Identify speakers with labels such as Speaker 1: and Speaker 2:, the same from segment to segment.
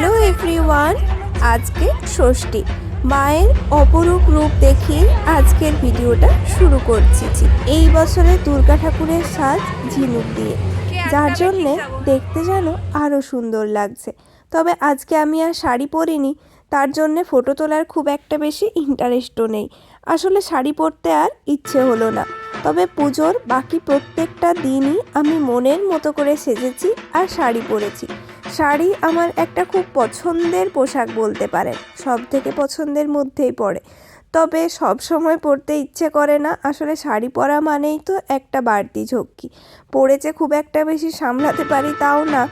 Speaker 1: Hello everyone, আজকে ষষ্ঠী। মায়ের অপরূপ রূপ দেখিয়ে আজকের ভিডিওটা শুরু করছি। এই বছরে দুর্গা ঠাকুরের সাজ ঝিনুক দিয়ে, যার জন্যে দেখতে যেন আরও সুন্দর লাগছে। তবে আজকে আমি আর শাড়ি পরিনি, তার জন্যে ফটো তোলার খুব একটা বেশি ইন্টারেস্টও নেই। আসলে শাড়ি পরতে আর ইচ্ছে হলো না। তবে পুজোর বাকি প্রত্যেকটা দিনই আমি মনের মতো করে সেজেছি আর শাড়ি পরেছি। শাড়ি আমার একটা খুব পছন্দের পোশাক বলতে পারেন, সব থেকে পছন্দের মধ্যেই পড়ে। তবে সব সময় পরতে ইচ্ছে করে না। আসলে শাড়ি পরা মানেই তো একটা বাড়তি ঝক্কি। পরেছে খুব একটা বেশি সামলাতে পারি তাও না।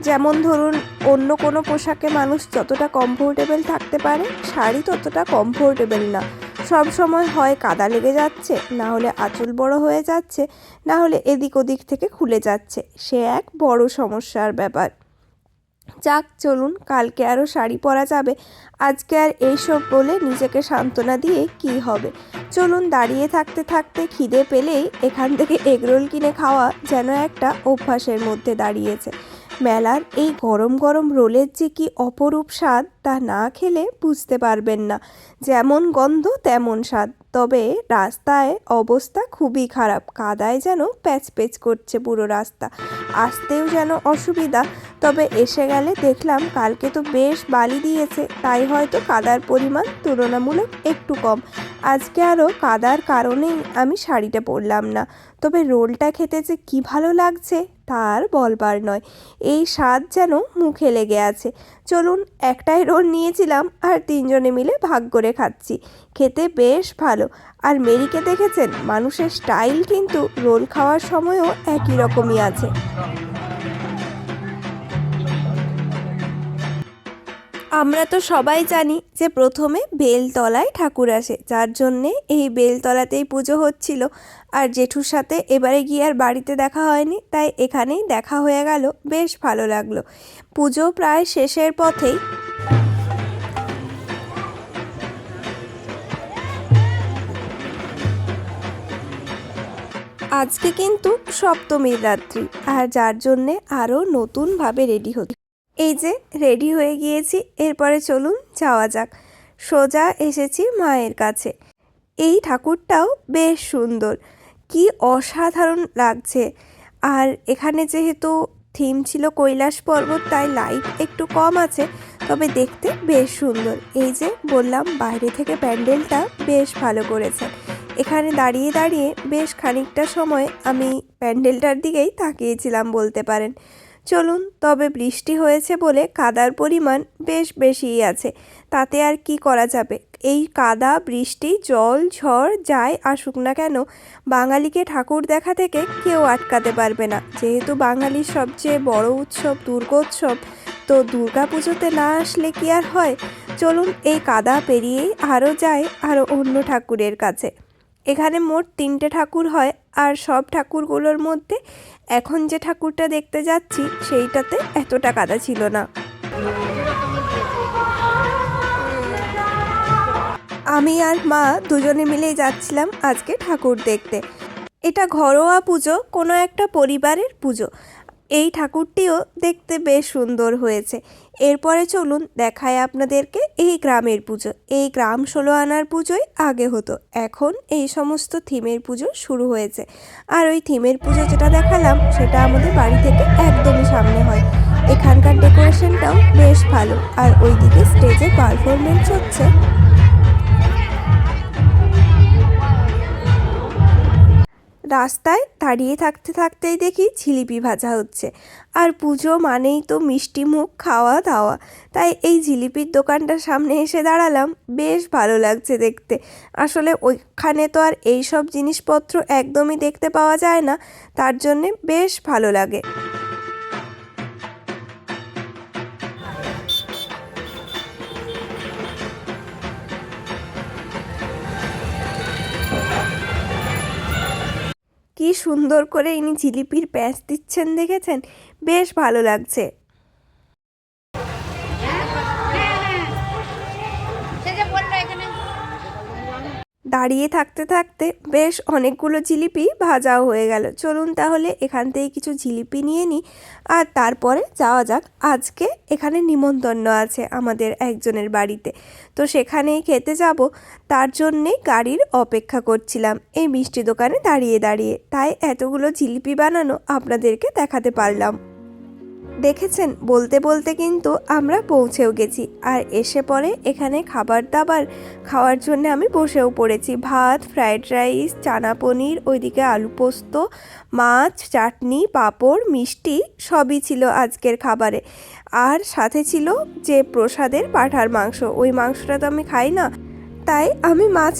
Speaker 1: যেমন ধরুন, অন্য কোনো পোশাকে মানুষ যতটা কমফোর্টেবল থাকতে পারে, শাড়ি ততটা কমফোর্টেবল না। সব সময় হয় কাদা লেগে যাচ্ছে, না হলে আঁচল বড় হয়ে যাচ্ছে, না হলে এদিক ওদিক থেকে খুলে যাচ্ছে। সে এক বড় সমস্যার ব্যাপার। যাক, চলুন, কালকে আরও শাড়ি পরা যাবে। আজকে আর এইসব বলে নিজেকে সান্ত্বনা দিয়ে কি হবে। চলুন, দাঁড়িয়ে থাকতে থাকতে খিদে পেলেই এখান থেকে এগরোল কিনে খাওয়া যেন একটা অভ্যাসের মধ্যে দাঁড়িয়েছে। মেলার এই গরম গরম রোলের যে কি অপরূপ স্বাদ, তা না খেলে বুঝতে পারবেন না। যেমন গন্ধ তেমন স্বাদ। তবে রাস্তায় অবস্থা খুবই খারাপ, কাদায় যেন প্যাচ প্যাচ করছে পুরো রাস্তা, আসতেও যেন অসুবিধা। তবে এসে গেলে দেখলাম কালকে তো বেশ বালি দিয়েছে, তাই হয়তো কাদার পরিমাণ তুলনামূলক একটু কম। আজকে আরও কাদার কারণেই আমি শাড়িটা পরলাম না। তবে রোলটা খেতে যে কী ভালো লাগছে তার বলবার নয়। এই স্বাদ যেন মুখে লেগে আছে। চলুন, একটাই রোল নিয়েছিলাম আর তিনজনে মিলে ভাগ করে খাচ্ছি। খেতে বেশ ভালো। আর মেরিকে দেখেছেন, মানুষের স্টাইল কিন্তু রোল খাওয়ার সময়ও একই রকমই আছে। আমরা তো সবাই জানি যে প্রথমে বেলতলায় ঠাকুর আসে, যার জন্যে এই বেলতলাতেই পুজো হচ্ছিল। আর জেঠুর সাথে এবারে গিয়ে আর বাড়িতে দেখা হয়নি, তাই এখানেই দেখা হয়ে গেল। বেশ ভালো লাগলো। পুজো প্রায় শেষের পথেই। আজকে কিন্তু সপ্তমীর রাত্রি, আর যার জন্যে আরও নতুনভাবে রেডি হতে। এই যে রেডি হয়ে গিয়েছি, এরপরে চলুন যাওয়া যাক। সোজা এসেছি মায়ের কাছে। এই ঠাকুরটাও বেশ সুন্দর, কি অসাধারণ লাগছে। আর এখানে যেহেতু থিম ছিল কৈলাস পর্বত, তাই লাইট একটু কম আছে, তবে দেখতে বেশ সুন্দর। এই যে বললাম, বাইরে থেকে প্যান্ডেলটা বেশ ভালো করেছে। এখানে দাঁড়িয়ে দাঁড়িয়ে বেশ খানিকটা সময় আমি প্যান্ডেলটার দিকেই তাকিয়েছিলাম বলতে পারেন। চলুন, তবে বৃষ্টি হয়েছে বলে কাদার পরিমাণ বেশ বেশিই আছে। তাতে আর কি করা যাবে। এই কাদা, বৃষ্টি, জল, ঝড় যাই আসুক না কেন, বাঙালিকে ঠাকুর দেখা থেকে কেউ আটকাতে পারবে না। যেহেতু বাঙালির সবচেয়ে বড় উৎসব দুর্গোৎসব, তো দুর্গা পুজোতে না আসলে কি আর হয়। চলুন, এই কাদা পেরিয়েই আরও যাই আরও অন্য ঠাকুরের কাছে। এখানে মোট 3টে ঠাকুর হয়, আর সব ঠাকুরগুলোর মধ্যে এখন যে ঠাকুরটা দেখতে যাচ্ছি সেইটাতে এতটা কাদা ছিল না। আমি আর মা দুজনে মিলেই যাচ্ছিলাম আজকে ঠাকুর দেখতে। এটা ঘরোয়া পুজো, কোনো একটা পরিবারের পুজো। এই ঠাকুরটিও দেখতে বেশ সুন্দর হয়েছে। এরপরে চলুন দেখায় আপনাদেরকে এই গ্রামের পুজো। এই গ্রাম 16 আনার পুজোই আগে হতো, এখন এই সমস্ত থিমের পুজো শুরু হয়েছে। আর ওই থিমের পুজো যেটা দেখালাম, সেটা আমাদের বাড়ি থেকে একদমই সামনে হয়। এখানকার ডেকোরেশনটাও বেশ ভালো। আর ওইদিকে স্টেজে পারফরমেন্স হচ্ছে। রাস্তায় দাঁড়িয়ে থাকতে থাকতেই দেখি জিলিপি ভাজা হচ্ছে। আর পুজো মানেই তো মিষ্টি মুখ, খাওয়া দাওয়া, তাই এই জিলিপির দোকানটার সামনে এসে দাঁড়ালাম। বেশ ভালো লাগছে দেখতে। আসলে ওইখানে তো আর এই সব জিনিসপত্র একদমই দেখতে পাওয়া যায় না, তার জন্যে বেশ ভালো লাগে। কি সুন্দর করে ইনি জিলিপির প্যাঁচ দিচ্ছেন দেখেছেন, বেশ ভালো লাগছে। দাঁড়িয়ে থাকতে থাকতে বেশ অনেকগুলো জিলিপি ভাজাও হয়ে গেল। চলুন তাহলে এখান থেকে কিছু জিলিপি নিয়ে নিই আর তারপরে যাওয়া যাক। আজকে এখানে নিমন্ত্রণ আছে আমাদের একজনের বাড়িতে, তো সেখানেই খেতে যাব। তার জন্যে গাড়ির অপেক্ষা করছিলাম এই মিষ্টি দোকানে দাঁড়িয়ে দাঁড়িয়ে, তাই এতগুলো জিলিপি বানানো আপনাদেরকে দেখাতে পারলাম। দেখেছেন, বলতে বলতে কিন্তু আমরা পৌঁছেও গেছি। আর এসে পরে এখানে খাবার দাবার খাওয়ার জন্য আমি বসেও পড়েছি। ভাত, ফ্রাইড রাইস, চানা পনির, ওইদিকে আলু পোস্ত, মাছ, চাটনি, পাঁপড়, মিষ্টি সবই ছিল আজকের খাবারে। আর সাথে ছিল যে প্রসাদের পাঁঠার মাংস, ওই মাংসটা তো আমি খাই না, তাই আমি মাছ